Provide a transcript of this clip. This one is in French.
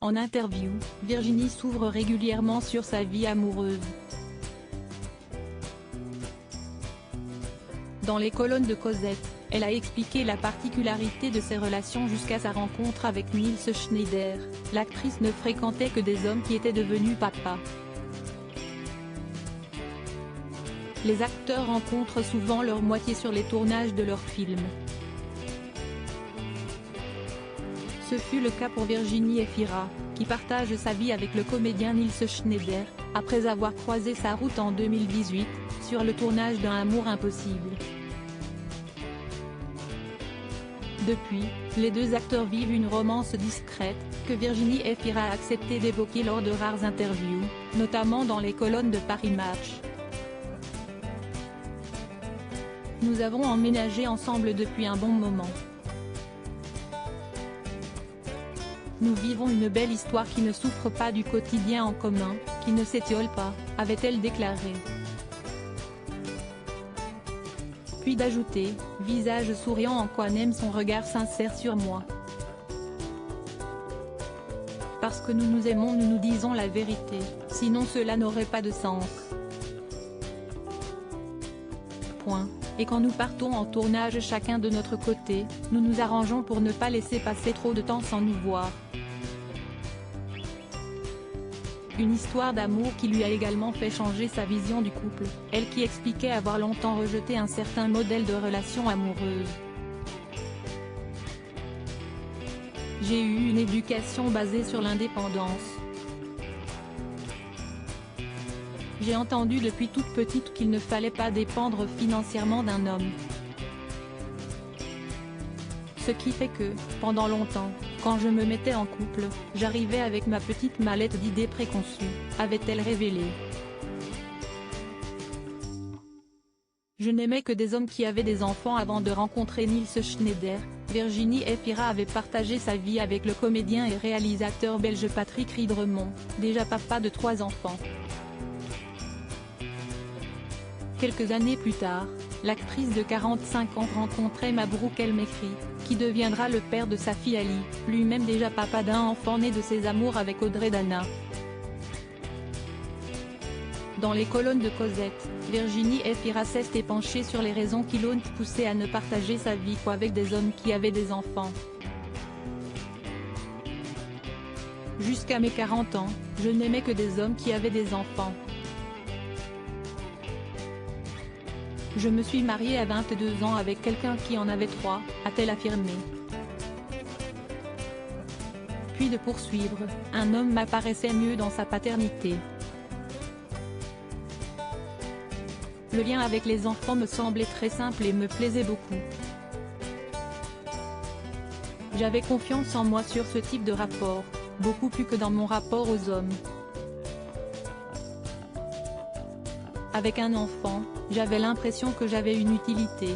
En interview, Virginie s'ouvre régulièrement sur sa vie amoureuse. Dans les colonnes de Cosette, elle a expliqué la particularité de ses relations jusqu'à sa rencontre avec Nils Schneider. L'actrice ne fréquentait que des hommes qui étaient devenus papas. Les acteurs rencontrent souvent leur moitié sur les tournages de leurs films. Ce fut le cas pour Virginie Efira, qui partage sa vie avec le comédien Nils Schneider, après avoir croisé sa route en 2018, sur le tournage d'un Amour impossible. Depuis, les deux acteurs vivent une romance discrète, que Virginie Efira a accepté d'évoquer lors de rares interviews, notamment dans les colonnes de Paris Match. Nous avons emménagé ensemble depuis un bon moment. Nous vivons une belle histoire qui ne souffre pas du quotidien en commun, qui ne s'étiole pas, avait-elle déclaré. Puis d'ajouter, visage souriant en quoi n'aime son regard sincère sur moi. Parce que nous nous aimons, nous nous disons la vérité, sinon cela n'aurait pas de sens. Point. Et quand nous partons en tournage chacun de notre côté, nous nous arrangeons pour ne pas laisser passer trop de temps sans nous voir. Une histoire d'amour qui lui a également fait changer sa vision du couple, elle qui expliquait avoir longtemps rejeté un certain modèle de relation amoureuse. J'ai eu une éducation basée sur l'indépendance. J'ai entendu depuis toute petite qu'il ne fallait pas dépendre financièrement d'un homme. Ce qui fait que, pendant longtemps, quand je me mettais en couple, j'arrivais avec ma petite mallette d'idées préconçues, avait-elle révélé. Je n'aimais que des hommes qui avaient des enfants avant de rencontrer Nils Schneider. Virginie Efira avait partagé sa vie avec le comédien et réalisateur belge Patrick Ridremont, déjà papa de 3 enfants. Quelques années plus tard, l'actrice de 45 ans rencontrait Mabrouk El Mekri, qui deviendra le père de sa fille Ali, lui-même déjà papa d'un enfant né de ses amours avec Audrey Dana. Dans les colonnes de Cosette, Virginie Efira s'est penchée sur les raisons qui l'ont poussée à ne partager sa vie qu'avec des hommes qui avaient des enfants. Jusqu'à mes 40 ans, je n'aimais que des hommes qui avaient des enfants. Je me suis mariée à 22 ans avec quelqu'un qui en avait 3, a-t-elle affirmé. Puis de poursuivre, un homme m'apparaissait mieux dans sa paternité. Le lien avec les enfants me semblait très simple et me plaisait beaucoup. J'avais confiance en moi sur ce type de rapport, beaucoup plus que dans mon rapport aux hommes. Avec un enfant, j'avais l'impression que j'avais une utilité,